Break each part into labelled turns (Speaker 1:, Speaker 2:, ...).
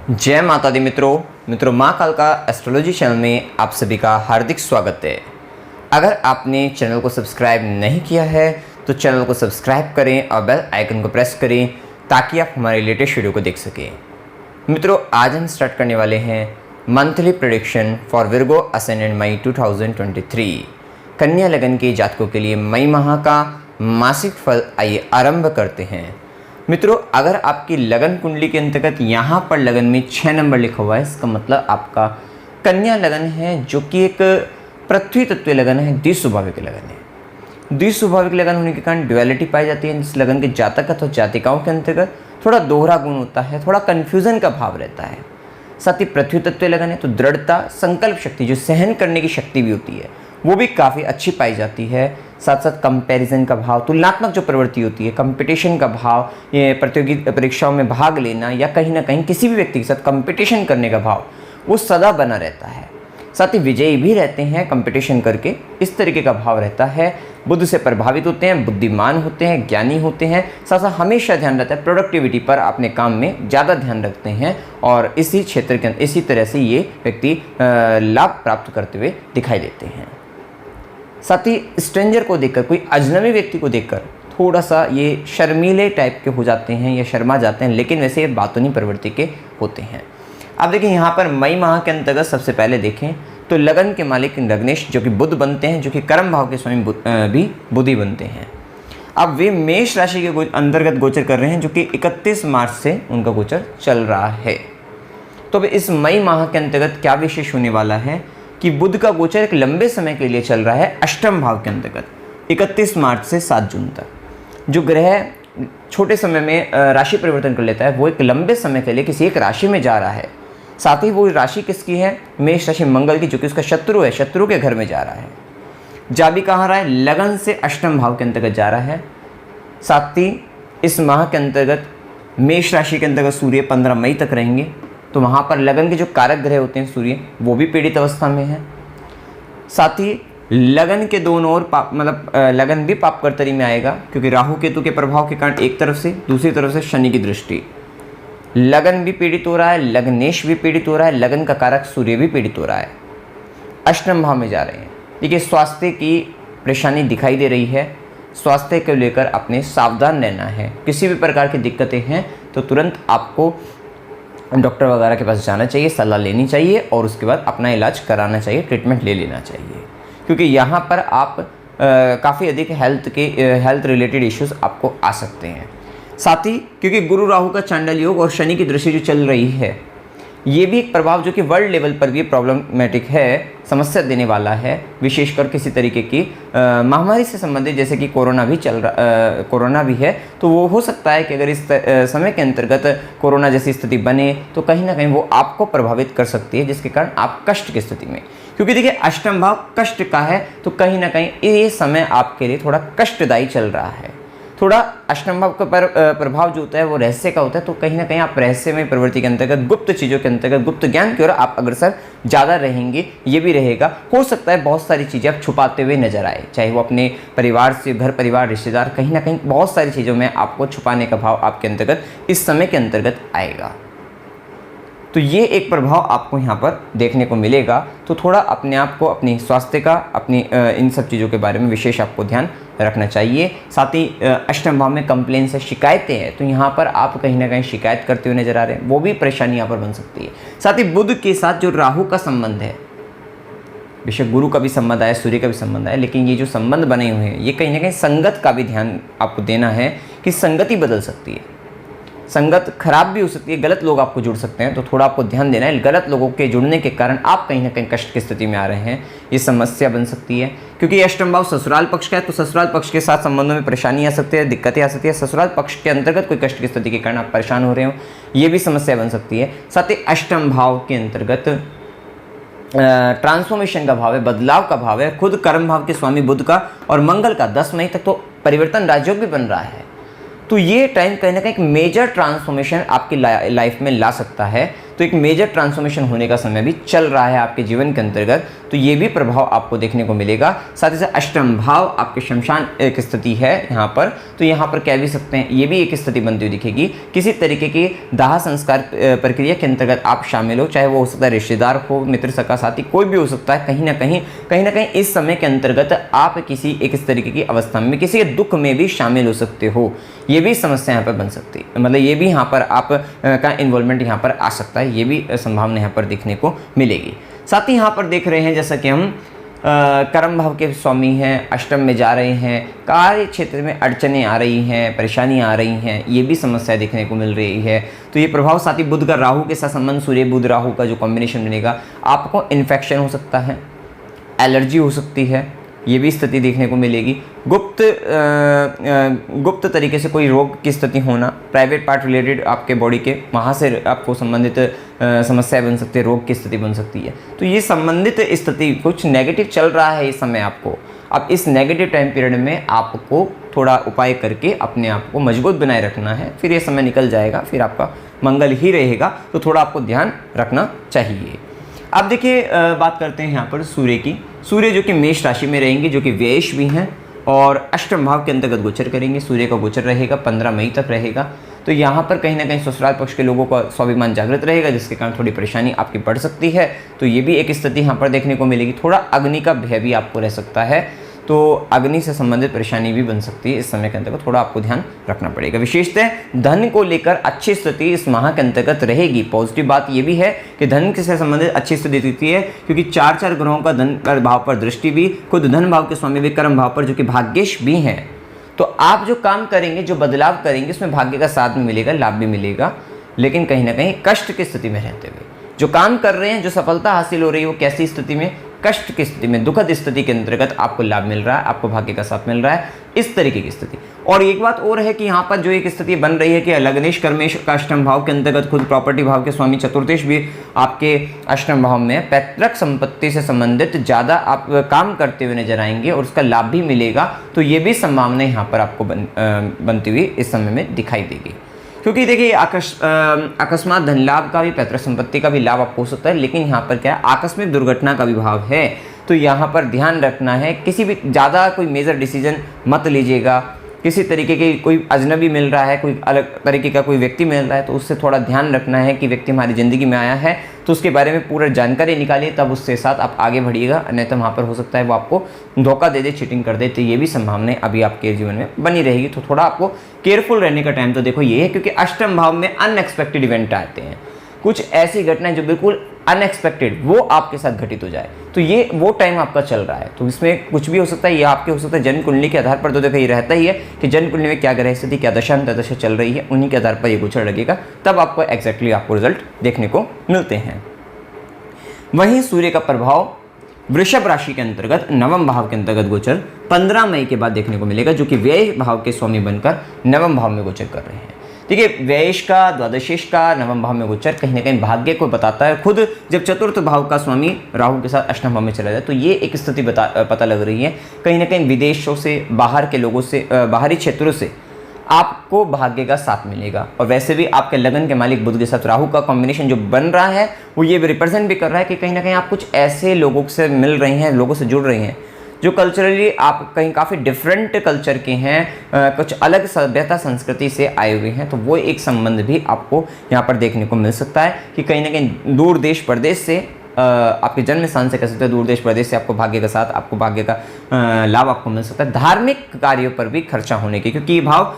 Speaker 1: जय माता दी मित्रों माँ काल का एस्ट्रोलॉजी चैनल में आप सभी का हार्दिक स्वागत है। अगर आपने चैनल को सब्सक्राइब नहीं किया है तो चैनल को सब्सक्राइब करें और बेल आइकन को प्रेस करें ताकि आप हमारे लेटेस्ट वीडियो को देख सकें। मित्रों, आज हम स्टार्ट करने वाले हैं monthly prediction for Virgo ascendant May 2023। कन्या लगन के जातकों के लिए मई माह का मासिक फल आइए आरंभ करते हैं। मित्रों, अगर आपकी लगन कुंडली के अंतर्गत यहाँ पर लगन में 6 नंबर लिखा हुआ है, इसका मतलब आपका कन्या लगन है, जो कि एक पृथ्वी तत्व लगन है, द्विस्वाभाविक लगन है। द्विस्वाभाविक लगन होने के कारण ड्युअलिटी पाई जाती है। इस लगन के जातक अथवा जातिकाओं के अंतर्गत थोड़ा दोहरा गुण होता है, थोड़ा कन्फ्यूजन का भाव रहता है। साथ ही पृथ्वी तत्व लगन है तो दृढ़ता, संकल्प शक्ति, जो सहन करने की शक्ति भी होती है, वो भी काफ़ी अच्छी पाई जाती है। साथ साथ कंपैरिजन का भाव, तुलनात्मक जो प्रवृत्ति होती है, कंपटीशन का भाव, ये प्रतियोगी परीक्षाओं में भाग लेना या कहीं ना कहीं किसी भी व्यक्ति के साथ कंपटीशन करने का भाव, वो सदा बना रहता है। साथ ही विजयी भी रहते हैं कंपटीशन करके, इस तरीके का भाव रहता है। बुद्ध से प्रभावित होते हैं, बुद्धिमान होते हैं, ज्ञानी होते हैं। साथ साथ हमेशा ध्यान रहता है प्रोडक्टिविटी पर, अपने काम में ज़्यादा ध्यान रखते हैं और इसी क्षेत्र के इसी तरह से ये व्यक्ति लाभ प्राप्त करते हुए दिखाई देते हैं। साथ ही स्ट्रेंजर को देखकर, कोई अजनबी व्यक्ति को देखकर थोड़ा सा ये शर्मीले टाइप के हो जाते हैं या शर्मा जाते हैं, लेकिन वैसे ये बातूनी प्रवृत्ति के होते हैं। अब देखिए यहाँ पर मई माह के अंतर्गत सबसे पहले देखें तो लगन के मालिक लग्नेश जो कि बुध बनते हैं, जो कि कर्म भाव के स्वामी भी बुधि बनते हैं। अब वे मेष राशि के अंतर्गत गोचर कर रहे हैं, जो कि 31 मार्च से उनका गोचर चल रहा है। तो अब इस मई माह के अंतर्गत क्या विशेष होने वाला है कि बुध का गोचर एक लंबे समय के लिए चल रहा है अष्टम भाव के अंतर्गत 31 मार्च से 7 जून तक। जो ग्रह छोटे समय में राशि परिवर्तन कर लेता है, वो एक लंबे समय के लिए किसी एक राशि में जा रहा है। साथ ही वो राशि किसकी है? मेष राशि मंगल की, जो कि उसका शत्रु है, शत्रु के घर में जा रहा है। जा भी कहाँ रहा है? लगन से अष्टम भाव के अंतर्गत जा रहा है। साथ ही इस माह के अंतर्गत मेष राशि के अंतर्गत सूर्य 15 मई तक रहेंगे, तो वहाँ पर लगन के जो कारक ग्रह होते हैं सूर्य, वो भी पीड़ित अवस्था में है। साथ ही लगन के दोनों ओर लगन भी पाप कर्तरी में आएगा, क्योंकि राहु केतु के प्रभाव के कारण एक तरफ से, दूसरी तरफ से शनि की दृष्टि। लगन भी पीड़ित हो रहा है, लग्नेश भी पीड़ित हो रहा है, लगन का कारक सूर्य भी पीड़ित हो रहा है। अष्टम भाव में जा रहे हैं। देखिए, स्वास्थ्य की परेशानी दिखाई दे रही है। स्वास्थ्य को लेकर अपने सावधान रहना है। किसी भी प्रकार की दिक्कतें हैं तो तुरंत आपको डॉक्टर वगैरह के पास जाना चाहिए, सलाह लेनी चाहिए और उसके बाद अपना इलाज कराना चाहिए, ट्रीटमेंट ले लेना चाहिए, क्योंकि यहाँ पर आप काफ़ी अधिक हेल्थ रिलेटेड इश्यूज आपको आ सकते हैं। साथ ही क्योंकि गुरु राहु का चांडाल योग और शनि की दृष्टि जो चल रही है, ये भी एक प्रभाव जो कि वर्ल्ड लेवल पर भी प्रॉब्लमेटिक है, समस्या देने वाला है। विशेषकर किसी तरीके की महामारी से संबंधित, जैसे कि कोरोना भी है, तो वो हो सकता है कि अगर इस समय के अंतर्गत कोरोना जैसी स्थिति बने तो कहीं ना कहीं वो आपको प्रभावित कर सकती है, जिसके कारण आप कष्ट की स्थिति में, क्योंकि देखिए अष्टम भाव कष्ट का है, तो कहीं ना कहीं ये समय आपके लिए थोड़ा कष्टदायी चल रहा है। थोड़ा अष्टम भाव का प्रभाव जो होता है वो रहस्य का होता है, तो कहीं ना कहीं आप रहस्यमय प्रवृत्ति के अंतर्गत, गुप्त चीज़ों के अंतर्गत, गुप्त ज्ञान की ओर आप अग्रसर ज़्यादा रहेंगे। ये भी रहेगा। हो सकता है बहुत सारी चीज़ें आप छुपाते हुए नजर आए, चाहे वो अपने परिवार से, घर परिवार, रिश्तेदार, कहीं ना कहीं बहुत सारी चीज़ों में आपको छुपाने का भाव आपके अंतर्गत इस समय के अंतर्गत आएगा। तो ये एक प्रभाव आपको यहाँ पर देखने को मिलेगा। तो थोड़ा अपने आप को, अपनी स्वास्थ्य का, अपनी इन सब चीज़ों के बारे में विशेष आपको ध्यान रखना चाहिए। साथ ही अष्टम भाव में कंप्लेन से शिकायतें हैं, तो यहाँ पर आप कहीं ना कहीं शिकायत करते हुए नजर आ रहे हैं, वो भी परेशानी यहाँ पर बन सकती है। साथ ही बुध के साथ जो राहु का संबंध है, बेशक गुरु का भी संबंध आया, सूर्य का भी संबंध आया, लेकिन ये जो संबंध बने हुए हैं, ये कहीं ना कहीं संगत का भी ध्यान आपको देना है कि संगति बदल सकती है, संगत खराब भी हो सकती है, गलत लोग आपको जुड़ सकते हैं, तो थोड़ा आपको ध्यान देना है। गलत लोगों के जुड़ने के कारण आप कहीं ना कहीं कष्ट की स्थिति में आ रहे हैं, ये समस्या बन सकती है। क्योंकि अष्टम भाव ससुराल पक्ष का है, तो ससुराल पक्ष के साथ संबंधों में परेशानी आ सकती है, दिक्कतें आ सकती है। ससुराल पक्ष के अंतर्गत कोई कष्ट की स्थिति के कारण आप परेशान हो रहे हो, ये भी समस्या बन सकती है। साथ ही अष्टम भाव के अंतर्गत ट्रांसफॉर्मेशन का भाव है, बदलाव का भाव है, खुद कर्म भाव के स्वामी बुध का और मंगल का 10 मई तक तो परिवर्तन राजयोग भी बन रहा है। तो ये टाइम कहीं ना कहीं एक मेजर ट्रांसफॉर्मेशन आपकी लाइफ में ला सकता है। तो एक मेजर ट्रांसफॉर्मेशन होने का समय भी चल रहा है आपके जीवन के अंतर्गत, तो ये भी प्रभाव आपको देखने को मिलेगा। साथ ही साथ अष्टम भाव आपके शमशान एक स्थिति है यहाँ पर, तो यहाँ पर कह भी सकते हैं ये भी एक स्थिति बनती हुई दिखेगी। किसी तरीके की दाह संस्कार प्रक्रिया के अंतर्गत आप शामिल हो, चाहे वो हो सकता है रिश्तेदार हो, मित्र, सगा, साथी, कोई भी हो सकता है। कहीं ना कहीं इस समय के अंतर्गत आप किसी एक इस तरीके की अवस्था में किसी के दुख में भी शामिल हो सकते हो, ये भी समस्या यहाँ पर बन सकती है। मतलब ये भी यहाँ पर आप का इन्वॉल्वमेंट यहाँ पर आ सकता है, ये भी संभावना यहाँ पर देखने को मिलेगी। साथ ही यहाँ पर देख रहे हैं जैसा कि हम कर्म भाव के स्वामी हैं, अष्टम में जा रहे हैं, कार्य क्षेत्र में अड़चनें आ रही हैं, परेशानियां आ रही हैं, ये भी समस्या देखने को मिल रही है। तो ये प्रभाव साथ ही बुध का राहु के साथ संबंध, सूर्य बुध राहु का जो कॉम्बिनेशन बनेगा, आपको इन्फेक्शन हो सकता है, एलर्जी हो सकती है, ये भी स्थिति देखने को मिलेगी। गुप्त तरीके से कोई रोग की स्थिति होना, प्राइवेट पार्ट रिलेटेड आपके बॉडी के वहाँ से आपको संबंधित समस्याएं बन सकती है, रोग की स्थिति बन सकती है। तो ये संबंधित स्थिति कुछ नेगेटिव चल रहा है इस समय आपको। अब इस नेगेटिव टाइम पीरियड में आपको थोड़ा उपाय करके अपने आप को मजबूत बनाए रखना है, फिर ये समय निकल जाएगा, फिर आपका मंगल ही रहेगा। तो थोड़ा आपको ध्यान रखना चाहिए। अब देखिए बात करते हैं यहाँ पर सूर्य की। सूर्य जो कि मेष राशि में रहेंगे, जो कि व्ययश भी हैं और अष्टम भाव के अंतर्गत गोचर करेंगे। सूर्य का गोचर रहेगा 15 मई तक रहेगा। तो यहाँ पर कहीं ना कहीं ससुराल पक्ष के लोगों का स्वाभिमान जागृत रहेगा, जिसके कारण थोड़ी परेशानी आपकी बढ़ सकती है। तो ये भी एक स्थिति यहाँ पर देखने को मिलेगी। थोड़ा अग्नि का भय भी आपको रह सकता है, तो अग्नि से संबंधित परेशानी भी बन सकती है। इस समय के अंतर्गत थोड़ा आपको ध्यान रखना पड़ेगा। विशेषतः धन को लेकर अच्छी स्थिति इस माह के अंतर्गत रहेगी। पॉजिटिव बात ये भी है कि धन से संबंधित अच्छी स्थिति दिखती है, क्योंकि 4 ग्रहों का धन भाव पर दृष्टि भी, खुद धन भाव के स्वामी भी कर्म भाव पर, जो कि भाग्येश भी हैं। तो आप जो काम करेंगे, जो बदलाव करेंगे, उसमें भाग्य का साथ में मिलेगा, लाभ भी मिलेगा, लेकिन कहीं ना कहीं कष्ट की स्थिति में रहते हुए जो काम कर रहे हैं, जो सफलता हासिल हो रही है, वो कैसी स्थिति में, कष्ट की स्थिति में, दुखद स्थिति के अंतर्गत आपको लाभ मिल रहा है, आपको भाग्य का साथ मिल रहा है, इस तरीके की स्थिति। और एक बात और है कि यहाँ पर जो एक स्थिति बन रही है कि लग्नेश कर्मेश का अष्टम भाव के अंतर्गत खुद प्रॉपर्टी भाव के स्वामी चतुर्थेश भी आपके अष्टम भाव में, पैतृक संपत्ति से संबंधित ज़्यादा आप काम करते हुए नजर आएंगे और उसका लाभ भी मिलेगा। तो ये भी संभावना यहाँ पर आपको बनती हुई इस समय में दिखाई देगी। क्योंकि देखिए अकस्मात धन लाभ का भी, पैतृक संपत्ति का भी लाभ आपको हो सकता है, लेकिन यहाँ पर क्या है, आकस्मिक दुर्घटना का भी भाव है। तो यहाँ पर ध्यान रखना है, किसी भी ज़्यादा कोई मेजर डिसीजन मत लीजिएगा। किसी तरीके की कोई अजनबी मिल रहा है, कोई अलग तरीके का कोई व्यक्ति मिल रहा है, तो उससे थोड़ा ध्यान रखना है कि व्यक्ति हमारी ज़िंदगी में आया है, तो उसके बारे में पूरा जानकारी निकालिए, तब उसके साथ आप आगे बढ़िएगा। नहीं तो वहाँ पर हो सकता है वो आपको धोखा दे दे, चीटिंग कर दे। तो ये भी संभावनाएं अभी आपके जीवन में बनी रहेगी। तो थोड़ा आपको केयरफुल रहने का टाइम तो देखो ये है, क्योंकि अष्टम भाव में अनएक्सपेक्टेड इवेंट आते हैं, कुछ ऐसी घटनाएं जो बिल्कुल अनएक्सपेक्टेड वो आपके साथ घटित हो जाए। तो ये वो टाइम आपका चल रहा है, तो इसमें कुछ भी हो सकता है। ये आपके हो सकता है जन्म कुंडली के आधार पर, तो देखो ये रहता ही है कि जन्म कुंडली में क्या ग्रह स्थिति, क्या दशा अंतर्दशा चल रही है, उन्हीं के आधार पर ये गोचर लगेगा, तब आपको एग्जैक्टली आपको रिजल्ट देखने को मिलते हैं। वहीं सूर्य का प्रभाव वृषभ राशि के अंतर्गत नवम भाव के अंतर्गत गोचर 15 मई के बाद देखने को मिलेगा, जो कि व्यय भाव के स्वामी बनकर नवम भाव में गोचर कर रहे हैं। देखिए व्ययेश का, द्वादशेश का नवम भाव में गोचर कहीं ना कहीं भाग्य को बताता है। खुद जब चतुर्थ भाव का स्वामी राहु के साथ अष्टम भाव में चला जाए, तो ये एक स्थिति पता लग रही है। कहीं ना कहीं विदेशों से, बाहर के लोगों से, बाहरी क्षेत्रों से आपको भाग्य का साथ मिलेगा। और वैसे भी आपके लगन के मालिक बुध के साथ राहु का कॉम्बिनेशन जो बन रहा है, वो ये रिप्रेजेंट भी कर रहा है कि कहीं ना कहीं आप कुछ ऐसे लोगों से मिल रही हैं, लोगों से जुड़ रही हैं जो कल्चरली आप कहीं काफ़ी डिफरेंट कल्चर के हैं, कुछ अलग सभ्यता संस्कृति से आए हुए हैं। तो वो एक संबंध भी आपको यहाँ पर देखने को मिल सकता है कि कहीं ना कहीं दूर देश प्रदेश से, आपके जन्म स्थान से कह सकते हैं, दूर देश प्रदेश से आपको भाग्य का साथ, आपको भाग्य का लाभ आपको मिल सकता है। धार्मिक कार्यों पर भी खर्चा होने की, क्योंकि ये भाव,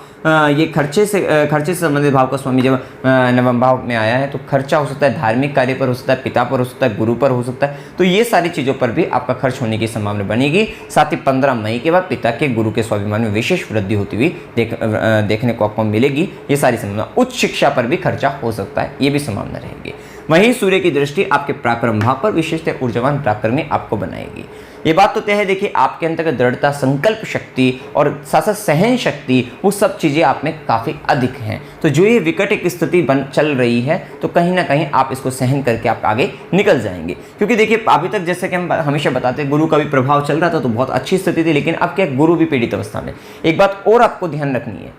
Speaker 1: ये खर्चे से संबंधित भाव का स्वामी जब नवम भाव में आया है, तो खर्चा हो सकता है धार्मिक कार्य पर, हो सकता है पिता पर, हो सकता है गुरु पर हो सकता है। तो ये सारी चीज़ों पर भी आपका खर्च होने की संभावना बनेगी। साथ ही 15 मई के बाद पिता के, गुरु के स्वाभिमान में विशेष वृद्धि होती हुई देखने को आपको मिलेगी। ये सारी संभावना, उच्च शिक्षा पर भी खर्चा हो सकता है, ये भी संभावना रहेगी। वहीं सूर्य की दृष्टि आपके पराक्रम भाव पर, विशेषतः ऊर्जावान पराक्रमी आपको बनाएगी। ये बात तो तय है। देखिए आपके अंतर्गत दृढ़ता, संकल्प शक्ति और साथ साथ सहन शक्ति, वो सब चीज़ें आप में काफ़ी अधिक हैं। तो जो ये विकट एक स्थिति चल रही है, तो कहीं ना कहीं आप इसको सहन करके आप आगे निकल जाएंगे। क्योंकि देखिए अभी तक जैसे कि हम हमेशा बताते हैं, गुरु का भी प्रभाव चल रहा था, तो बहुत अच्छी स्थिति थी, लेकिन अब क्या, गुरु भी पीड़ित अवस्था में। एक बात और आपको ध्यान रखनी है,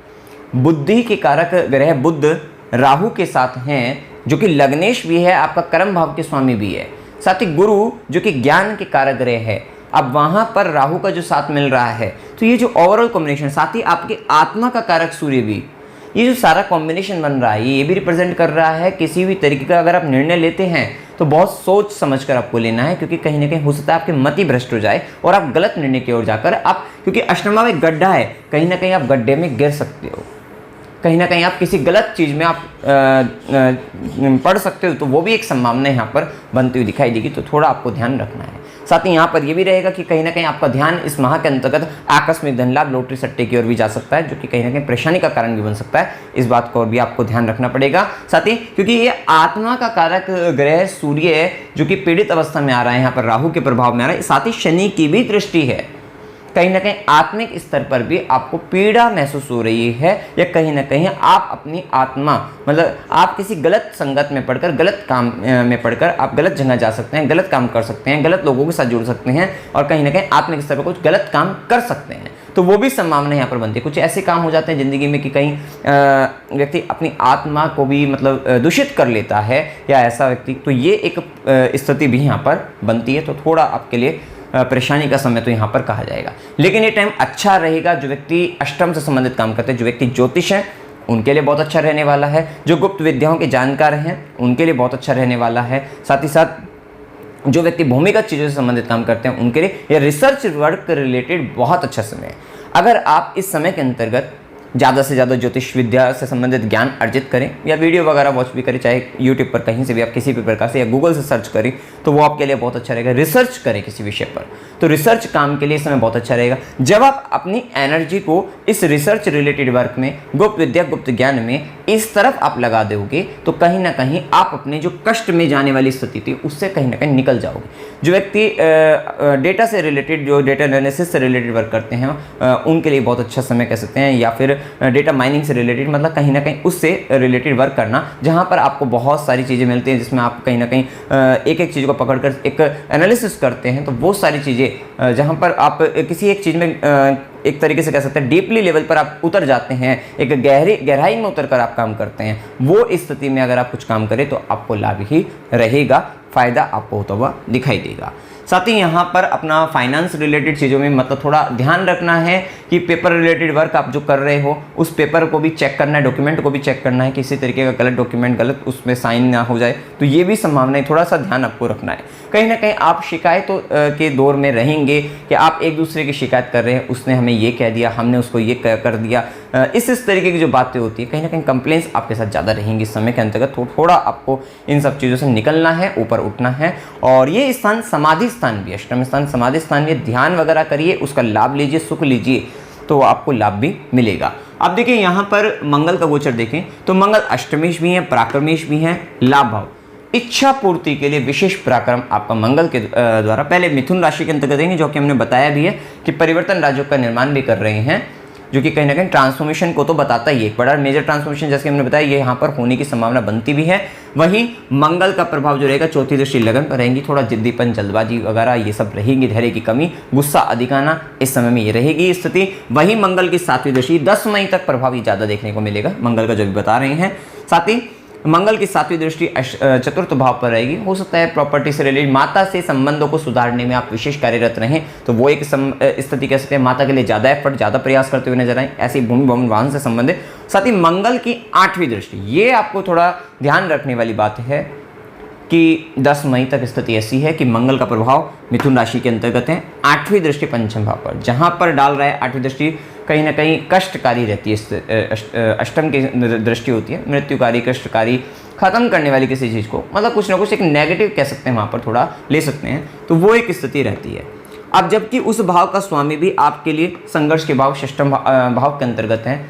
Speaker 1: बुद्धि के कारक ग्रह बुध राहु के साथ हैं, जो कि लग्नेश भी है, आपका कर्म भाव के स्वामी भी है। साथ ही गुरु जो कि ज्ञान के कारक ग्रह है, अब वहां पर राहु का जो साथ मिल रहा है, तो ये जो ओवरऑल कॉम्बिनेशन, साथ ही आपकी आत्मा का कारक सूर्य भी, ये जो सारा कॉम्बिनेशन बन रहा है ये भी रिप्रेजेंट कर रहा है किसी भी तरीके का अगर आप निर्णय लेते हैं तो बहुत सोच समझ कर आपको लेना है, क्योंकि कहीं ना कहीं हो सकता है आपके मति भ्रष्ट हो जाए और आप गलत निर्णय की ओर जाकर आप, क्योंकि अष्टमा में गड्ढा है, कहीं ना कहीं आप गड्ढे में गिर सकते हो, कहीं ना कहीं आप किसी गलत चीज़ में आप पढ़ सकते हो, तो वो भी एक संभावना यहाँ पर बनती हुई दिखाई देगी, तो थोड़ा आपको ध्यान रखना है। साथ ही यहाँ पर ये भी रहेगा कि कहीं ना कहीं आपका ध्यान इस माह के अंतर्गत आकस्मिक धन लाभ, लॉटरी सट्टे की ओर भी जा सकता है, जो कि कहीं ना कहीं परेशानी का कारण भी बन सकता है। इस बात को और भी आपको ध्यान रखना पड़ेगा। साथ ही क्योंकि ये आत्मा का कारक ग्रह सूर्य है, जो कि पीड़ित अवस्था में आ रहा है, यहाँ पर राहु के प्रभाव में आ रहा है, साथ ही शनि की भी दृष्टि है, कहीं ना कहीं आत्मिक स्तर पर भी आपको पीड़ा महसूस हो रही है, या कहीं ना कहीं आप अपनी आत्मा, मतलब आप किसी गलत संगत में पढ़कर, गलत काम में पढ़कर आप गलत जगह जा सकते हैं, गलत काम कर सकते हैं, गलत लोगों के साथ जुड़ सकते हैं और कहीं ना कहीं आत्मिक स्तर पर कुछ गलत काम कर सकते हैं, तो वो भी संभावना यहाँ पर बनती है। कुछ ऐसे काम हो जाते हैं ज़िंदगी में कि कहीं व्यक्ति अपनी आत्मा को भी मतलब दूषित कर लेता है, या ऐसा व्यक्ति, तो ये एक स्थिति भी यहाँ पर बनती है, तो थोड़ा आपके लिए परेशानी का समय तो यहाँ पर कहा जाएगा। लेकिन ये टाइम अच्छा रहेगा जो व्यक्ति अष्टम से संबंधित काम करते हैं, जो व्यक्ति ज्योतिष है उनके लिए बहुत अच्छा रहने वाला है, जो गुप्त विद्याओं के जानकार हैं उनके लिए बहुत अच्छा रहने वाला है, साथ ही साथ जो व्यक्ति भूमिगत चीज़ों से संबंधित काम करते हैं उनके लिए या रिसर्च वर्क रिलेटेड बहुत अच्छा समय है। अगर आप इस समय के अंतर्गत ज़्यादा से ज़्यादा ज्योतिष विद्या से संबंधित ज्ञान अर्जित करें, या वीडियो वगैरह वॉच भी करें, चाहे यूट्यूब पर कहीं से भी आप किसी भी प्रकार से, या गूगल से सर्च करें, तो वो आपके लिए बहुत अच्छा रहेगा। रिसर्च करें किसी विषय पर, तो रिसर्च काम के लिए इस समय बहुत अच्छा रहेगा। जब आप अपनी एनर्जी को इस रिसर्च रिलेटेड वर्क में, गुप्त विद्या, गुप्त ज्ञान में इस तरफ आप लगा दोगे, तो कहीं ना कहीं आप अपने जो कष्ट में जाने वाली स्थिति थी उससे कहीं ना कहीं निकल जाओगे। जो व्यक्ति डेटा से रिलेटेड, जो डेटा एनालिसिस से रिलेटेड वर्क करते हैं उनके लिए बहुत अच्छा समय कह सकते हैं, या फिर डेटा माइनिंग से रिलेटेड, मतलब कहीं ना कहीं उससे रिलेटेड वर्क करना, जहां पर आपको बहुत सारी चीज़ें मिलती हैं, जिसमें आप कहीं ना कहीं एक एक चीज़ को पकड़कर एक एनालिसिस करते हैं, तो वो सारी चीज़ें जहां पर आप किसी एक चीज़ में एक तरीके से कह सकते हैं डीपली लेवल पर आप उतर जाते हैं, एक गहराई में उतर कर आप काम करते हैं, वो स्थिति में अगर आप कुछ काम करें तो आपको लाभ ही रहेगा, फायदा आपको होता हुआ दिखाई देगा। साथ ही यहाँ पर अपना फाइनेंस रिलेटेड चीज़ों में मतलब थोड़ा ध्यान रखना है कि पेपर रिलेटेड वर्क आप जो कर रहे हो उस पेपर को भी चेक करना है, डॉक्यूमेंट को भी चेक करना है, किसी तरीके का गलत डॉक्यूमेंट, गलत उसमें साइन ना हो जाए, तो ये भी संभावना है, थोड़ा सा ध्यान आपको रखना है। कहीं ना कहीं आप शिकायतों के दौर में रहेंगे कि आप एक दूसरे की शिकायत कर रहे हैं, उसने हमें ये कह दिया, हमने उसको ये कर दिया, इस तरीके की जो बातें होती है, कहीं ना कहीं कंप्लेंट्स आपके साथ ज़्यादा रहेंगी इस समय के अंतर्गत, तो थोड़ा आपको इन सब चीज़ों से निकलना है, ऊपर उठना है। और ये स्थान समाधि स्थान भी, अष्टम स्थान समाधि स्थान भी, ध्यान वगैरह करिए, उसका लाभ लीजिए, सुख लीजिए, तो आपको लाभ भी मिलेगा। अब देखिए यहाँ पर मंगल का गोचर देखें तो मंगल अष्टमेश भी है, पराक्रमेश भी है, लाभ भाव, इच्छा पूर्ति के लिए विशेष पराक्रम आपका मंगल के द्वारा पहले मिथुन राशि के अंतर्गत देंगे, जो कि हमने बताया भी है कि परिवर्तन राज्यों का निर्माण भी कर रहे हैं, जो कि कहीं ना कहीं ट्रांसफॉर्मेशन को तो बताता ही है, एक बड़ा मेजर ट्रांसफॉर्मेशन जैसे हमने बताया ये यहाँ पर होने की संभावना बनती भी है। वहीं मंगल का प्रभाव जो रहेगा, चौथी दृष्टि लगन पर रहेंगी, थोड़ा जिद्दीपन, जल्दबाजी वगैरह ये सब रहेंगी, धैर्य की कमी, गुस्सा अधिक आना, इस समय में ये रहेगी स्थिति। वहीं मंगल की सातवीं दृष्टि 10 मई तक प्रभाव ज़्यादा देखने को मिलेगा, मंगल का जो भी बता रहे हैं। साथ ही मंगल की सातवीं दृष्टि चतुर्थ भाव पर रहेगी, हो सकता है प्रॉपर्टी से रिलेटेड, माता से संबंधों को सुधारने में आप विशेष कार्यरत रहें, तो वो एक स्थिति कह सकते हैं, माता के लिए ज़्यादा एफर्ट, ज़्यादा प्रयास करते हुए नजर आए, ऐसी भूमि भवन वाहन से संबंधित। साथ ही मंगल की आठवीं दृष्टि, ये आपको थोड़ा ध्यान रखने वाली बात है कि 10 मई तक स्थिति ऐसी है कि मंगल का प्रभाव मिथुन राशि के अंतर्गत है, आठवीं दृष्टि पंचम भाव पर, जहां पर डाल रहा है आठवीं दृष्टि कहीं ना कहीं कष्टकारी रहती है, अष्टम की दृष्टि होती है, मृत्युकारी, कष्टकारी, खत्म करने वाली किसी चीज़ को, मतलब कुछ ना कुछ एक नेगेटिव कह सकते हैं, वहाँ पर थोड़ा ले सकते हैं, तो वो एक स्थिति रहती है। अब जबकि उस भाव का स्वामी भी आपके लिए संघर्ष के भाव षष्ठम भाव के अंतर्गत है,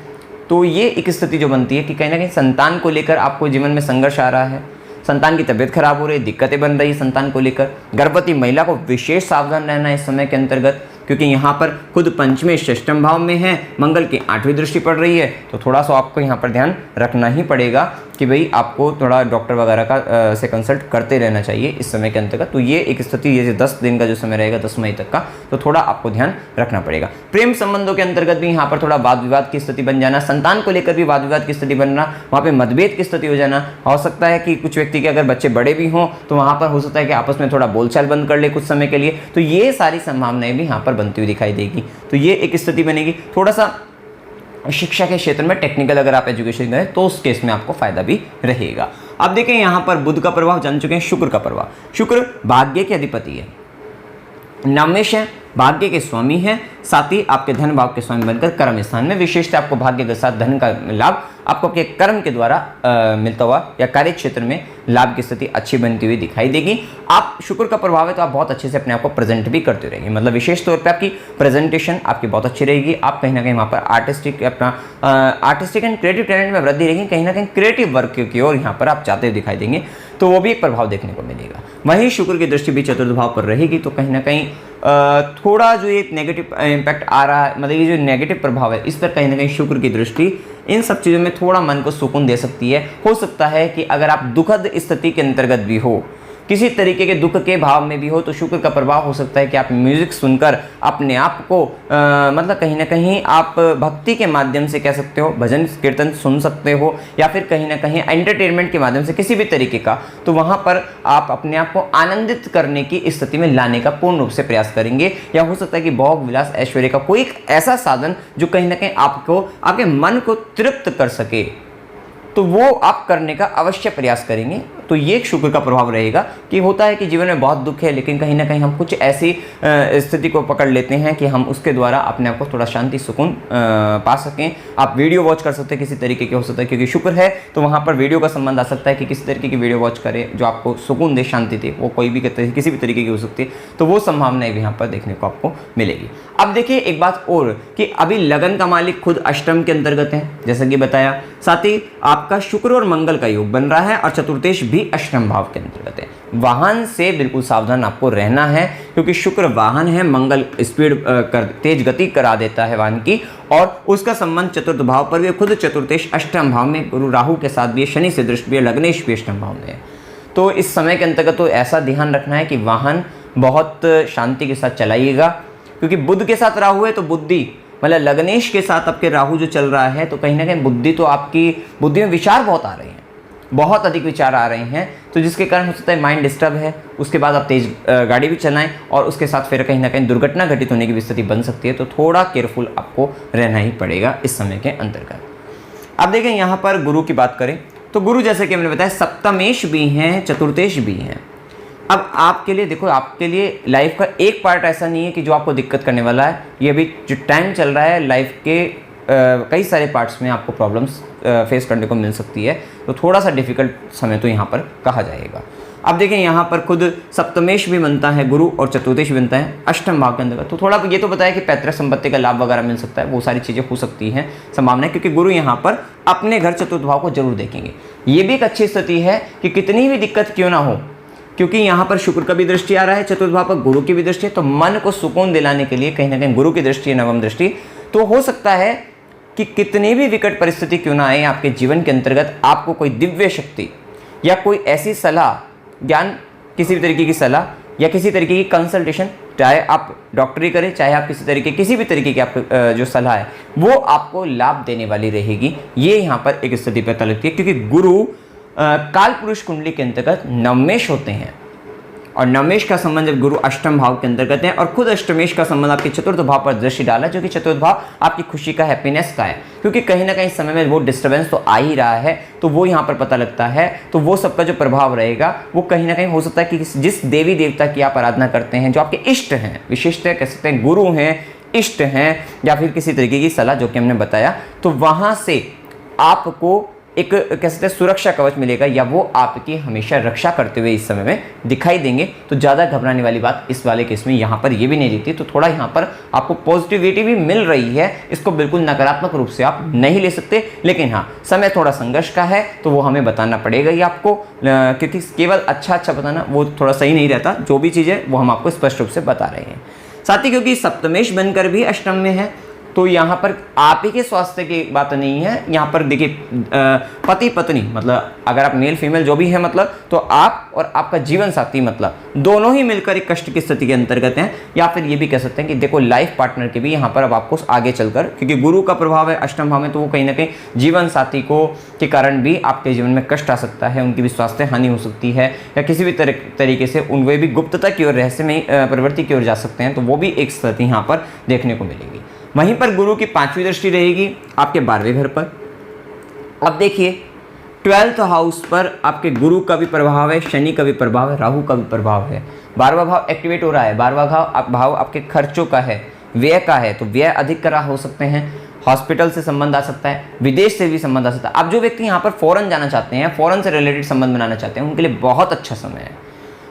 Speaker 1: तो ये एक स्थिति जो बनती है कि कहीं ना कहीं संतान को लेकर आपको जीवन में संघर्ष आ रहा है, संतान की तबीयत खराब हो रही है, दिक्कतें बन रही है संतान को लेकर, गर्भवती महिला को विशेष सावधान रहना है इस समय के अंतर्गत, क्योंकि यहाँ पर खुद पंचमें षष्ठम भाव में है, मंगल की आठवीं दृष्टि पड़ रही है, तो थोड़ा सा आपको यहाँ पर ध्यान रखना ही पड़ेगा। कि भाई आपको थोड़ा डॉक्टर वगैरह का से कंसल्ट करते रहना चाहिए इस समय के अंतर्गत। तो ये एक स्थिति, ये 10 दिन का जो समय रहेगा 10 मई तक का, तो थोड़ा आपको ध्यान रखना पड़ेगा। प्रेम संबंधों के अंतर्गत भी यहाँ पर थोड़ा वाद विवाद की स्थिति बन जाना, संतान को लेकर भी वाद विवाद की स्थिति बनना, वहाँ पे मतभेद की स्थिति हो जाना। हो सकता है कि कुछ व्यक्ति के अगर बच्चे बड़े भी हों तो वहाँ पर हो सकता है कि आपस में थोड़ा बोलचाल बंद कर ले कुछ समय के लिए। तो ये सारी संभावनाएं भी यहाँ पर बनती हुई दिखाई देगी। तो ये एक स्थिति बनेगी। थोड़ा सा शिक्षा के क्षेत्र में टेक्निकल अगर आप एजुकेशन करें तो उस केस में आपको फायदा भी रहेगा। अब देखें यहाँ पर बुध का प्रभाव जान चुके हैं, शुक्र का प्रभाव। शुक्र भाग्य के अधिपति है, नवमेश है, भाग्य के स्वामी हैं, साथ ही आपके धन भाव के स्वामी बनकर कर्म स्थान में विशेषतः आपको भाग्य के साथ धन का लाभ आपको आपके कर्म के द्वारा मिलता हुआ या कार्य क्षेत्र में लाभ की स्थिति अच्छी बनती हुई दिखाई देगी। आप शुक्र का प्रभाव है तो आप बहुत अच्छे से अपने आप को प्रेजेंट भी करते रहेंगे, मतलब विशेष तौर पे आपकी प्रेजेंटेशन आपकी बहुत अच्छी रहेगी। आप कहीं ना कहीं वहाँ पर आर्टिस्टिक एंड क्रिएटिव टैलेंट में वृद्धि रहेगी, कहीं ना कहीं क्रिएटिव वर्क की ओर यहाँ पर आप जाते हुए दिखाई देंगे, तो वो भी एक प्रभाव देखने को मिलेगा। वहीं शुक्र की दृष्टि भी चतुर्थ भाव पर रहेगी, तो कहीं ना कहीं थोड़ा जो एक नेगेटिव इम्पैक्ट आ रहा है, मतलब ये जो नेगेटिव प्रभाव है इस पर कहीं ना कहीं शुक्र की दृष्टि इन सब चीज़ों में थोड़ा मन को सुकून दे सकती है। हो सकता है कि अगर आप दुखद स्थिति के अंतर्गत भी हो, किसी तरीके के दुख के भाव में भी हो, तो शुक्र का प्रभाव हो सकता है कि आप म्यूजिक सुनकर अपने आप को मतलब कहीं ना कहीं आप भक्ति के माध्यम से कह सकते हो, भजन कीर्तन सुन सकते हो, या फिर कहीं ना कहीं एंटरटेनमेंट के माध्यम से किसी भी तरीके का, तो वहाँ पर आप अपने आप को आनंदित करने की स्थिति में लाने का पूर्ण रूप से प्रयास करेंगे। या हो सकता है कि भोग विलास ऐश्वर्य का कोई एक ऐसा साधन जो कहीं ना कहीं आपको आपके मन को तृप्त कर सके, तो वो आप करने का अवश्य प्रयास करेंगे। तो ये एक शुक्र का प्रभाव रहेगा कि होता है कि जीवन में बहुत दुख है, लेकिन कहीं ना कहीं हम कुछ ऐसी स्थिति को पकड़ लेते हैं कि हम उसके द्वारा अपने आप को थोड़ा शांति सुकून पा सकें। आप वीडियो वॉच कर सकते हैं किसी तरीके के, हो सकता है क्योंकि शुक्र है तो वहाँ पर वीडियो का संबंध आ सकता है कि किसी तरीके की वीडियो वॉच करें जो आपको सुकून दे, शांति दे, वो कोई भी किसी भी तरीके की हो सकती है। तो वो संभावनाएं भी यहाँ पर देखने को आपको मिलेगी। अब देखिए एक बात और कि अभी लगन का मालिक खुद अष्टम के अंतर्गत है जैसा कि बताया, साथ ही आपका शुक्र और मंगल का योग बन रहा है और चतुर्थेश भी अष्टम भाव के अंतर्गत है। वाहन से बिल्कुल सावधान आपको रहना है, क्योंकि शुक्र वाहन है, मंगल स्पीड तेज गति करा देता है वाहन की, और उसका संबंध चतुर्थ भाव पर भी, खुद चतुर्थेश अष्टम भाव में गुरु राहु के साथ भी, शनि से दृष्टि भी, लग्नेश भी अष्टम भाव में है। तो इस समय के अंतर्गत तो ऐसा ध्यान रखना है कि वाहन बहुत शांति के साथ चलाइएगा, क्योंकि बुध के साथ राहु है तो बुद्धि, मतलब लग्नेश के साथ आपके राहु जो चल रहा है, तो कहीं ना कहीं बुद्धि तो आपकी बुद्धि में विचार बहुत आ रहे हैं, बहुत अधिक विचार आ रहे हैं, तो जिसके कारण हो सकता है माइंड डिस्टर्ब है। उसके बाद आप तेज गाड़ी भी चलाएं और उसके साथ फिर कहीं ना कहीं दुर्घटना घटित होने की भी स्थिति बन सकती है। तो थोड़ा केयरफुल आपको रहना ही पड़ेगा इस समय के अंतर्गत। अब देखें यहाँ पर गुरु की बात करें तो गुरु जैसे कि हमने बताया सप्तमेश भी हैं, चतुर्थेश भी हैं। अब आपके लिए देखो, आपके लिए लाइफ का एक पार्ट ऐसा नहीं है कि जो आपको दिक्कत करने वाला है। ये अभी जो टाइम चल रहा है लाइफ के कई सारे पार्ट्स में आपको प्रॉब्लम्स फेस करने को मिल सकती है, तो थोड़ा सा डिफिकल्ट समय तो यहाँ पर कहा जाएगा। अब देखें यहाँ पर खुद सप्तमेश भी बनता है गुरु और चतुर्थेश भी बनता है अष्टम भाव के अंतर्गत। तो थोड़ा ये तो बताया कि पैतृक संपत्ति का लाभ वगैरह मिल सकता है, वो सारी चीज़ें हो सकती हैं संभावना, क्योंकि गुरु यहाँ पर अपने घर चतुर्थ भाव को जरूर देखेंगे। ये भी एक अच्छी स्थिति है कि कितनी भी दिक्कत क्यों ना हो, क्योंकि यहाँ पर शुक्र का भी दृष्टि आ रहा है चतुर्थ भाव पर, गुरु की भी दृष्टि है, तो मन को सुकून दिलाने के लिए कहीं ना कहीं गुरु की दृष्टि है, नवम दृष्टि। तो हो सकता है कि कितनी भी विकट परिस्थिति क्यों ना आए आपके जीवन के अंतर्गत, आपको कोई दिव्य शक्ति या कोई ऐसी सलाह, ज्ञान, किसी भी तरीके की सलाह या किसी तरीके की कंसल्टेशन, चाहे आप डॉक्टरी करें, चाहे आप किसी भी तरीके की आप जो सलाह है वो आपको लाभ देने वाली रहेगी। ये यहाँ पर एक स्थिति पता लगती है, क्योंकि गुरु काल पुरुष कुंडली के अंतर्गत नवमेश होते हैं, और नवमेश का संबंध जब गुरु अष्टम भाव के अंतर्गत है, और खुद अष्टमेश का संबंध आपके चतुर्थ भाव पर दृष्टि डाला, जो कि चतुर्थ भाव आपकी खुशी का, हैप्पीनेस का है, क्योंकि कहीं ना कहीं समय में वो डिस्टर्बेंस तो आ ही रहा है, तो वो यहाँ पर पता लगता है। तो वो सबका जो प्रभाव रहेगा वो कहीं ना कहीं हो सकता है कि जिस देवी देवता की आप आराधना करते हैं, जो आपके इष्ट हैं, विशिष्ट कह सकते हैं, गुरु हैं, इष्ट हैं, या फिर किसी तरीके की सलाह जो कि हमने बताया, तो वहाँ से आपको एक कह सकते हैं सुरक्षा कवच मिलेगा, या वो आपकी हमेशा रक्षा करते हुए इस समय में दिखाई देंगे। तो ज़्यादा घबराने वाली बात इस वाले केस में यहाँ पर ये भी नहीं दिखती। तो थोड़ा यहाँ पर आपको पॉजिटिविटी भी मिल रही है, इसको बिल्कुल नकारात्मक रूप से आप नहीं ले सकते। लेकिन हाँ, समय थोड़ा संघर्ष का है, तो वो हमें बताना पड़ेगा ही आपको, क्योंकि केवल अच्छा बताना वो थोड़ा सही नहीं रहता। जो भी चीज़ है वो हम आपको स्पष्ट रूप से बता रहे हैं। साथ ही क्योंकि सप्तमेश बनकर भी अष्टम में है, तो यहाँ पर आप ही के स्वास्थ्य की बात नहीं है, यहाँ पर देखिए पति पत्नी मतलब अगर आप मेल फीमेल जो भी है मतलब, तो आप और आपका जीवन साथी मतलब दोनों ही मिलकर एक कष्ट की स्थिति के अंतर्गत हैं। या फिर ये भी कह सकते हैं कि देखो लाइफ पार्टनर के भी यहाँ पर अब आपको आगे चलकर, क्योंकि गुरु का प्रभाव है अष्टम भाव में, तो वो कहीं ना कहीं जीवन साथी को के कारण भी आपके जीवन में कष्ट आ सकता है, उनकी भी स्वास्थ्य हानि हो सकती है, या किसी भी तरीके से उनके भी गुप्तता की ओर रहस्यमय प्रवृत्ति की ओर जा सकते हैं। तो वो भी एक स्थिति यहाँ पर देखने को मिलेगी। वहीं पर गुरु की 5वीं दृष्टि रहेगी आपके 12वें घर पर। अब देखिए 12th हाउस पर आपके गुरु का भी प्रभाव है, शनि का भी प्रभाव है, राहु का भी प्रभाव है। 12वां भाव एक्टिवेट हो रहा है। 12वां भाव आपके खर्चों का है, व्यय का है, तो व्यय अधिक करा हो सकते हैं। हॉस्पिटल से संबंध आ सकता है, विदेश से भी संबंध आ सकता है। आप जो व्यक्ति यहाँ पर फॉरेन जाना चाहते हैं, फॉरेन से रिलेटेड संबंध बनाना चाहते हैं, उनके लिए बहुत अच्छा समय है।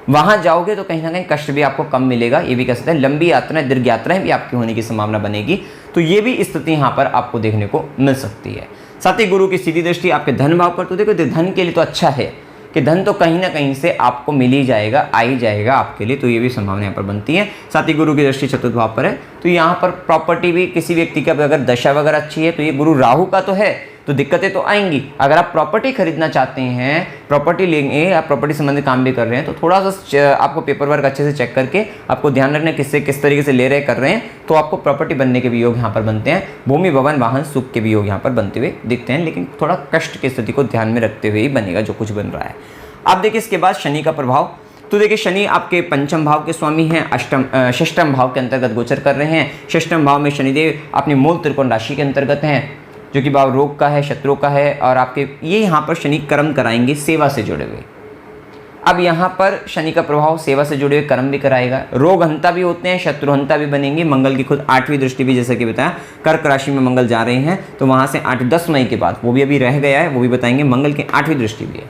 Speaker 1: वहाँ जाओगे तो कहीं ना कहीं कष्ट भी आपको कम मिलेगा, ये भी कह सकते हैं। लंबी यात्राएं, दीर्घ यात्राएं भी आपकी होने की संभावना बनेगी, तो ये भी स्थिति यहाँ पर आपको देखने को मिल सकती है। साथ ही गुरु की सीधी दृष्टि आपके धन भाव पर, तो देखो धन के लिए तो अच्छा है कि धन तो कहीं ना कहीं से आपको मिल ही जाएगा, आ ही जाएगा आपके लिए, तो ये भी संभावना यहाँ पर बनती है। साथ ही गुरु की दृष्टि चतुर्थ भाव पर है, तो यहाँ पर प्रॉपर्टी भी किसी व्यक्ति का अगर दशा वगैरह अच्छी है, तो ये गुरु राहु का तो है, तो दिक्कतें तो आएंगी। अगर आप प्रॉपर्टी खरीदना चाहते हैं, प्रॉपर्टी लेंगे या प्रॉपर्टी संबंधित काम भी कर रहे हैं, तो थोड़ा सा आपको पेपर वर्क अच्छे से चेक करके आपको ध्यान रखना किससे किस तरीके से ले रहे कर रहे हैं, तो आपको प्रॉपर्टी बनने के भी योग यहाँ पर बनते हैं। भूमि भवन वाहन सुख के भी योग यहाँ पर बनते हुए दिखते हैं, लेकिन थोड़ा कष्ट की स्थिति को ध्यान में रखते हुए ही बनेगा जो कुछ बन रहा है। अब देखिए इसके बाद शनि का प्रभाव, तो देखिए शनि आपके 5म भाव के स्वामी हैं, षष्ठम भाव के अंतर्गत गोचर कर रहे हैं। षष्ठम भाव में शनिदेव अपनी मूल त्रिकोण राशि के अंतर्गत हैं, जो कि भाव रोग का है, शत्रु का है, और आपके ये यहाँ पर शनि कर्म कराएंगे सेवा से जुड़े हुए। अब यहाँ पर शनि का प्रभाव सेवा से जुड़े हुए कर्म भी कराएगा, रोग हंता भी होते हैं, शत्रु हंता भी बनेंगे। मंगल की खुद 8वीं दृष्टि भी, जैसे कि बताया, कर्क राशि में मंगल जा रहे हैं, तो वहाँ से 8-10 मई के बाद, वो भी अभी रह गया है, वो भी बताएंगे। मंगल की 8वीं दृष्टि भी है,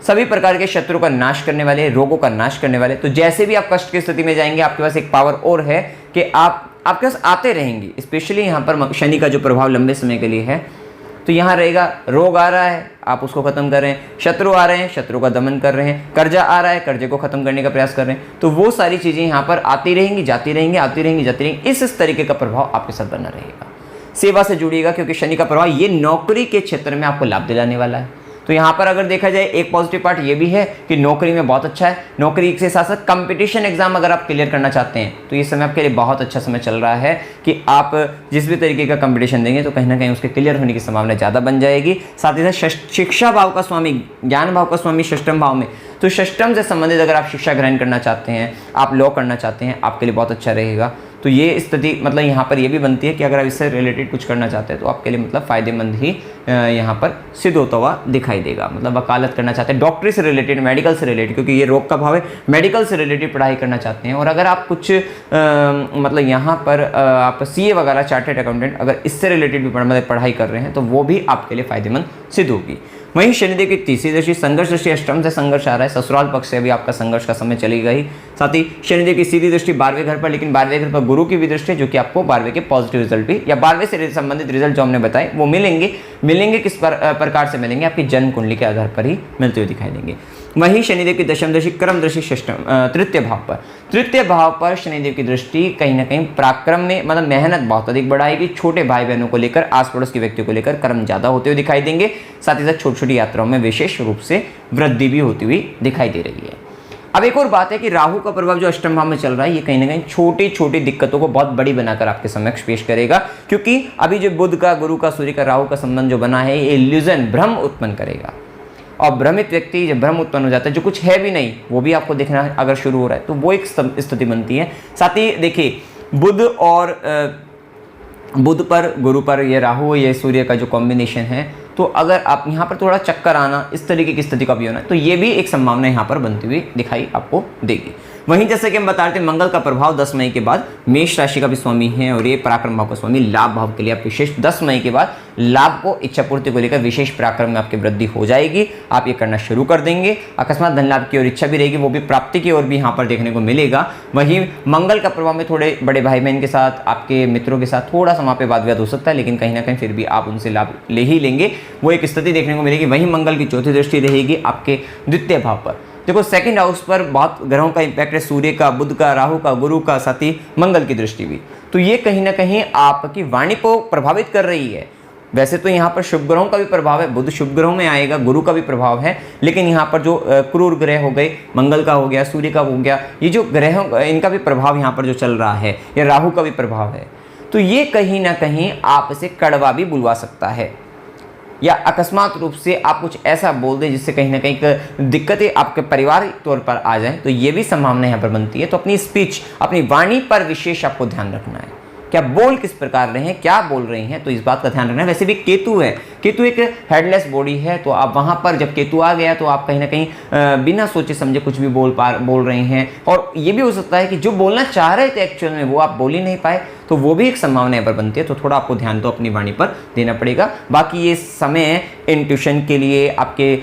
Speaker 1: सभी प्रकार के शत्रु का नाश करने वाले, रोगों का नाश करने वाले। तो जैसे भी आप कष्ट की स्थिति में जाएंगे, आपके पास एक पावर और है कि आपके पास आते रहेंगे। स्पेशली यहाँ पर शनि का जो प्रभाव लंबे समय के लिए है, तो यहाँ रहेगा रोग आ रहा है, आप उसको खत्म कर रहे हैं, शत्रु आ रहे हैं, शत्रु का दमन कर रहे हैं, कर्जा आ रहा है, कर्जे को खत्म करने का प्रयास कर रहे हैं, तो वो सारी चीज़ें यहाँ पर आती रहेंगी, जाती रहेंगी, आती रहेंगी, जाती रहेंगी। इस तरीके का प्रभाव आपके साथ बना रहेगा। सेवा से जुड़िएगा, क्योंकि शनि का प्रभाव ये नौकरी के क्षेत्र में आपको लाभ दिलाने वाला है। तो यहाँ पर अगर देखा जाए एक पॉजिटिव पार्ट ये भी है कि नौकरी में बहुत अच्छा है। नौकरी के साथ साथ कंपटीशन एग्जाम अगर आप क्लियर करना चाहते हैं, तो ये समय आपके लिए बहुत अच्छा समय चल रहा है कि आप जिस भी तरीके का कंपटीशन देंगे, तो कहीं ना कहीं उसके क्लियर होने की संभावना ज़्यादा बन जाएगी। साथ ही साथ शिक्षा भाव का स्वामी, ज्ञान भाव का स्वामी षष्ठम भाव में, तो षष्ठम से संबंधित अगर आप शिक्षा ग्रहण करना चाहते हैं, आप लॉ करना चाहते हैं, आपके लिए बहुत अच्छा रहेगा। तो ये स्थिति मतलब यहाँ पर ये भी बनती है कि अगर आप इससे रिलेटेड कुछ करना चाहते हैं, तो आपके लिए मतलब फ़ायदेमंद ही यहाँ पर सिद्ध होता हुआ दिखाई देगा। मतलब वकालत करना चाहते हैं, डॉक्टरी से रिलेटेड, मेडिकल से रिलेटेड, क्योंकि ये रोग का भाव है, मेडिकल से रिलेटेड पढ़ाई करना चाहते हैं। और अगर आप कुछ मतलब यहाँ पर आप CA वगैरह, चार्टर्ड अकाउंटेंट, अगर इससे रिलेटेड भी मतलब पढ़ाई कर रहे हैं, तो वो भी आपके लिए फ़ायदेमंद सिद्ध होगी। वहीं शनिदेव की 3री दृष्टि, संघर्ष दृष्टि, अष्टम से संघर्ष आ रहा है, ससुराल पक्ष से भी आपका संघर्ष का समय चलेगा ही। साथ ही शनिदेव की सीधी दृष्टि 12वें घर पर, लेकिन 12वें घर पर गुरु की भी दृष्टि है, जो कि आपको 12वें के पॉजिटिव रिजल्ट भी, या 12वें से संबंधित रिजल्ट जो हमने बताए वो मिलेंगे किस प्रकार से मिलेंगे, आपकी जन्म कुंडली के आधार पर ही मिलते हुए दिखाई देंगे। वहीं शनिदेव की दशम दृष्टि, कर्म दृष्टि, तृतीय भाव पर, तृतीय भाव पर शनिदेव की दृष्टि कहीं ना कहीं पराक्रम में मतलब मेहनत बहुत अधिक बढ़ाएगी। छोटे भाई बहनों को लेकर, आस पड़ोस के व्यक्तियों को लेकर कर्म ज्यादा होते हुए दिखाई देंगे। साथ ही साथ छोटी छोटी यात्राओं में विशेष रूप से वृद्धि भी होती हुई दिखाई दे रही है। अब एक और बात है कि राहु का प्रभाव जो अष्टम भाव में चल रहा है, ये कहीं ना कहीं छोटी छोटी दिक्कतों को बहुत बड़ी बनाकर आपके समक्ष पेश करेगा, क्योंकि अभी जो बुध का, गुरु का, सूर्य का, राहु का संबंध जो बना है, ये इल्यूजन, भ्रम उत्पन्न करेगा। और भ्रमित व्यक्ति जब भ्रम उत्पन्न हो जाता है, जो कुछ है भी नहीं वो भी आपको देखना अगर शुरू हो रहा है, तो वो एक स्थिति बनती है। साथ ही देखिए बुध पर, गुरु पर ये राहु, ये सूर्य का जो कॉम्बिनेशन है, तो अगर आप यहाँ पर थोड़ा चक्कर आना, इस तरीके की स्थिति का भी होना, तो ये भी एक संभावना यहाँ पर बनती हुई दिखाई आपको देगी। वहीं जैसे कि हम बता रहे थे, मंगल का प्रभाव 10 मई के बाद मेष राशि का भी स्वामी है, और ये पराक्रम भाव का स्वामी, लाभ भाव के लिए आप विशेष 10 मई के बाद लाभ को, इच्छा पूर्ति को लेकर विशेष पराक्रम में आपकी वृद्धि हो जाएगी। आप ये करना शुरू कर देंगे। अकस्मात धन लाभ की ओर इच्छा भी रहेगी, वो भी प्राप्ति की ओर भी यहाँ पर देखने को मिलेगा। वहीं मंगल का प्रभाव में थोड़े बड़े भाई बहन के साथ, आपके मित्रों के साथ थोड़ा सा वहाँ पे वाद विवाद हो सकता है, लेकिन कहीं ना कहीं फिर भी आप उनसे लाभ ले ही लेंगे, वो एक स्थिति देखने को मिलेगी। वहीं मंगल की चौथी दृष्टि रहेगी आपके द्वितीय भाव पर। देखो सेकंड हाउस पर बहुत ग्रहों का इंपैक्ट है, सूर्य का, बुध का, राहु का, गुरु का, साथ ही मंगल की दृष्टि भी। तो ये कहीं ना कहीं आपकी वाणी को प्रभावित कर रही है। वैसे तो यहाँ पर शुभ ग्रहों का भी प्रभाव है, बुध शुभ ग्रहों में आएगा, गुरु का भी प्रभाव है, लेकिन यहाँ पर जो क्रूर ग्रह हो गए, मंगल का हो गया, सूर्य का हो गया, ये जो ग्रहों इनका भी प्रभाव यहाँ पर जो चल रहा है, या राहु का भी प्रभाव है, तो ये कहीं ना कहीं आपसे कड़वा भी बुलवा सकता है, या अकस्मात रूप से आप कुछ ऐसा बोल दें जिससे कहीं ना कहीं दिक्कतें आपके पारिवारिक तौर पर आ जाएं, तो ये भी संभावना यहाँ पर बनती है। तो अपनी स्पीच, अपनी वाणी पर विशेष आपको ध्यान रखना है, क्या बोल किस प्रकार रहे हैं, क्या बोल रहे हैं, तो इस बात का ध्यान रखना है। वैसे भी केतु है, केतु एक हेडलेस बॉडी है, तो आप वहाँ पर जब केतु आ गया तो आप कहीं ना कहीं बिना सोचे समझे कुछ भी बोल रहे हैं, और ये भी हो सकता है कि जो बोलना चाह रहे थे एक्चुअल में वो आप बोल ही नहीं पाए, तो वो भी एक संभावना यहाँ पर बनती है। तो थोड़ा आपको ध्यान तो अपनी वाणी पर देना पड़ेगा। बाकी ये समय इंट्यूशन के लिए, आपके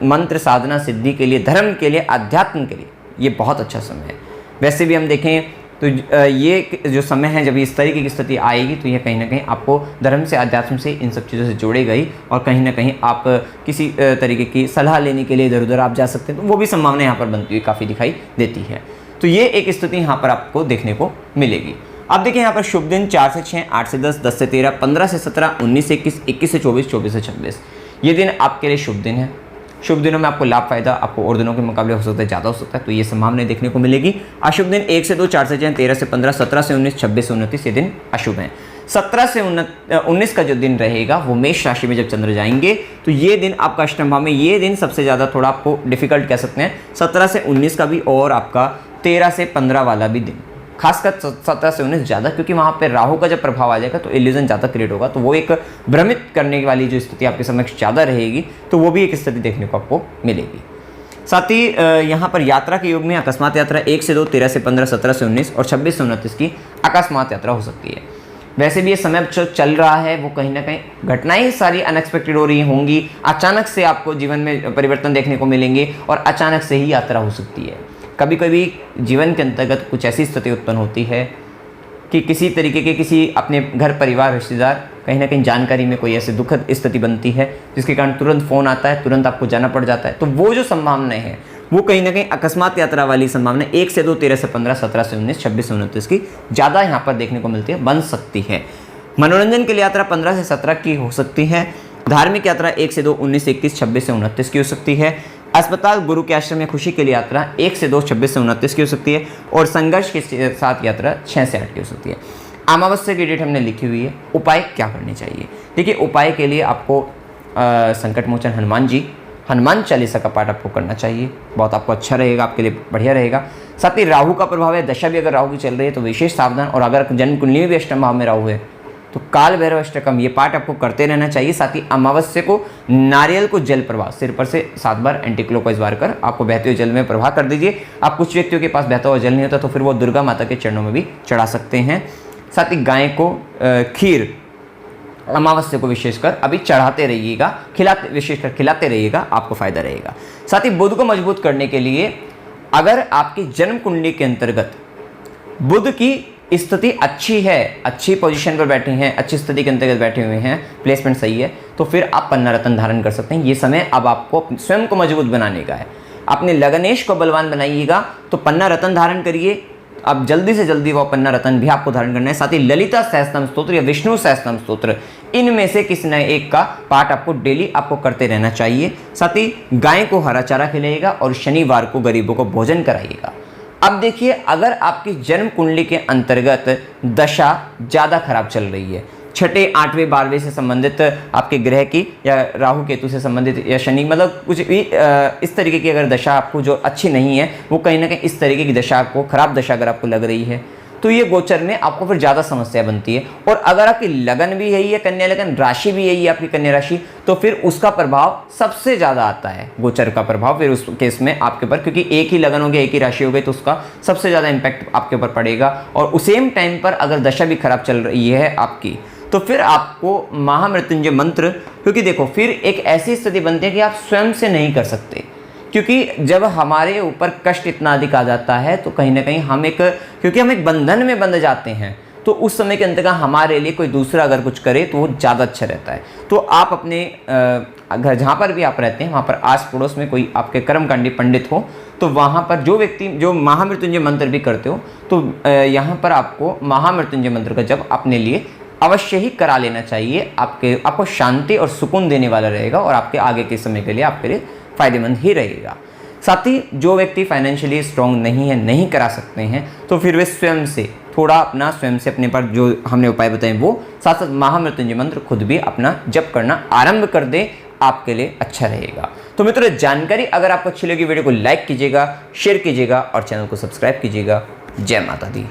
Speaker 1: मंत्र साधना सिद्धि के लिए, धर्म के लिए, अध्यात्म के लिए ये बहुत अच्छा समय है। वैसे भी हम देखें तो ये जो समय है जब इस तरीके की स्थिति आएगी, तो ये कहीं ना कहीं आपको धर्म से, अध्यात्म से, इन सब चीज़ों से जोड़ेगा ही, और कहीं ना कहीं आप किसी तरीके की सलाह लेने के लिए इधर उधर आप जा सकते हैं, तो वो भी संभावना यहाँ पर बनती हुई काफ़ी दिखाई देती है। तो ये एक स्थिति यहाँ पर आपको देखने को मिलेगी। अब देखिए यहाँ पर शुभ दिन 4 से 6, 8 से 10, 10 से 13, 15 से 17, 19 से 21, 21 से 24, 24 से 26, ये दिन आपके लिए शुभ दिन है। शुभ दिनों में आपको लाभ फायदा आपको और दिनों के मुकाबले हो सकता है ज़्यादा हो सकता है, तो ये संभावना देखने को मिलेगी। अशुभ दिन 1 से 2, 4 से 6, 13 से 15, 17 से 19, 26 से 29 ये दिन अशुभ हैं। 17 से 19 का जो दिन रहेगा वो मेष राशि में जब चंद्र जाएंगे, तो ये दिन आपका अष्टम भाव में, ये दिन सबसे ज़्यादा थोड़ा आपको डिफिकल्ट कह सकते हैं। 17 से 19 का भी, और आपका 13 से 15 वाला भी दिन, खासकर 17 से 19 ज़्यादा, क्योंकि वहाँ पे राहु का जब प्रभाव आ जाएगा तो इल्यूजन ज़्यादा क्रिएट होगा, तो वो एक भ्रमित करने वाली जो स्थिति आपके समक्ष ज़्यादा रहेगी, तो वो भी एक स्थिति देखने को आपको मिलेगी। साथ ही यहाँ पर यात्रा के योग में अकस्मात यात्रा 1 से 2, 13 से 15, 17 से 19 और 26 से 29 की अकस्मात यात्रा हो सकती है। वैसे भी ये समय जो चल रहा है वो कहीं ना कहीं घटनाएं सारी अनएक्सपेक्टेड हो रही होंगी, अचानक से आपको जीवन में परिवर्तन देखने को मिलेंगे, और अचानक से ही यात्रा हो सकती है। कभी कभी जीवन के अंतर्गत कुछ ऐसी स्थिति उत्पन्न होती है कि किसी तरीके के, किसी अपने घर परिवार रिश्तेदार, कहीं ना कहीं जानकारी में कोई ऐसी दुखद स्थिति बनती है जिसके कारण तुरंत फ़ोन आता है, तुरंत आपको जाना पड़ जाता है, तो वो जो संभावनाएं हैं वो कहीं ना कहीं अकस्मात यात्रा वाली संभावना 1 से 2, 13 से 15, 17 से 19, 26 से 29 की ज़्यादा यहाँ पर देखने को मिलती है, बन सकती है। मनोरंजन के लिए यात्रा 15 से 17 की हो सकती है। धार्मिक यात्रा 1 से 2, 19 से 21, 26 से 29 की हो सकती है। अस्पताल, गुरु के आश्रम में खुशी के लिए यात्रा 1 से 2, 26 से 29 की हो सकती है। और संघर्ष के साथ यात्रा 6 से 8 की हो सकती है। अमावस्या की डेट हमने लिखी हुई है। उपाय क्या करने चाहिए? देखिए, उपाय के लिए आपको संकट मोचन हनुमान चालीसा का पाठ आपको करना चाहिए, बहुत आपको अच्छा रहेगा, आपके लिए बढ़िया रहेगा। साथ ही राहु का प्रभाव है, दशा भी अगर राहु की चल रही है तो विशेष सावधान, और अगर जन्म कुंडली में भी अष्टम भाव में राहु है तो काल भैरव अष्टकम ये पाठ आपको करते रहना चाहिए। साथ ही अमावस्या को नारियल को जल प्रवाह सिर पर से 7 बार एंटी क्लॉकवाइज वार कर आपको बहते हुए जल में प्रवाह कर दीजिए। आप कुछ व्यक्तियों के पास बहता हुआ जल नहीं होता तो फिर वो दुर्गा माता के चरणों में भी चढ़ा सकते हैं। साथ ही गाय को खीर अमावस्या को विशेषकर अभी चढ़ाते रहिएगा, विशेषकर खिलाते रहिएगा, आपको फायदा रहेगा। साथ ही बुध को मजबूत करने के लिए अगर आपकी जन्म कुंडली के अंतर्गत बुध की स्थिति अच्छी है, अच्छी पोजीशन पर बैठे हैं, अच्छी स्थिति के अंतर्गत बैठे हुए हैं, प्लेसमेंट सही है, तो फिर आप पन्ना रत्न धारण कर सकते हैं। ये समय अब आपको स्वयं को मजबूत बनाने का है। अपने लगनेश को बलवान बनाइएगा, तो पन्ना रत्न धारण करिए। अब जल्दी से जल्दी वो पन्ना रत्न भी आपको धारण करना है। साथ ही ललिता सहस्त्रनाम स्तोत्र या विष्णु सहस्त्रनाम स्तोत्र, इनमें से किसी न एक का पाठ आपको डेली आपको करते रहना चाहिए। साथ ही गाय को हरा चारा खिलाइएगा और शनिवार को गरीबों को भोजन कराइएगा। अब देखिए, अगर आपकी जन्म कुंडली के अंतर्गत दशा ज़्यादा खराब चल रही है, 6, 8वें, 12वें से संबंधित आपके ग्रह की, या राहु केतु से संबंधित, या शनि, मतलब कुछ भी इस तरीके की अगर दशा आपको जो अच्छी नहीं है, वो कहीं ना कहीं इस तरीके की दशा आपको, खराब दशा अगर आपको लग रही है, तो ये गोचर में आपको फिर ज़्यादा समस्या बनती है। और अगर आपकी लगन भी यही है, कन्या लगन, राशि भी यही है आपकी कन्या राशि, तो फिर उसका प्रभाव सबसे ज़्यादा आता है, गोचर का प्रभाव फिर उस केस में आपके ऊपर, क्योंकि एक ही लगन हो गया, एक ही राशि हो गई, तो उसका सबसे ज़्यादा इम्पैक्ट आपके ऊपर पड़ेगा। और उस सेम टाइम पर अगर दशा भी खराब चल रही है आपकी, तो फिर आपको महामृत्युंजय मंत्र, क्योंकि देखो फिर एक ऐसी स्थिति बनती है कि आप स्वयं से नहीं कर सकते, क्योंकि जब हमारे ऊपर कष्ट इतना अधिक आ जाता है तो कहीं ना कहीं हम एक, क्योंकि हम एक बंधन में बंध जाते हैं, तो उस समय के अंतर्गत हमारे लिए कोई दूसरा अगर कुछ करे तो वो ज़्यादा अच्छा रहता है। तो आप अपने घर जहाँ पर भी आप रहते हैं वहाँ पर आस पड़ोस में कोई आपके कर्मकांडी पंडित हो, तो वहाँ पर जो व्यक्ति जो महामृत्युंजय मंत्र भी करते हो, तो यहाँ पर आपको महामृत्युंजय मंत्र का जप अपने लिए अवश्य ही करा लेना चाहिए। आपको शांति और सुकून देने वाला रहेगा और आपके आगे के समय के लिए आपके लिए फ़ायदेमंद ही रहेगा। साथ ही जो व्यक्ति फाइनेंशियली स्ट्रॉन्ग नहीं है, नहीं करा सकते हैं, तो फिर वे स्वयं से स्वयं से अपने पर जो हमने उपाय बताए वो साथ साथ महामृत्युंजय मंत्र खुद भी अपना जप करना आरंभ कर दे, आपके लिए अच्छा रहेगा। तो मित्रों, जानकारी अगर आपको अच्छी लगी वीडियो को लाइक कीजिएगा, शेयर कीजिएगा और चैनल को सब्सक्राइब कीजिएगा। जय माता दी।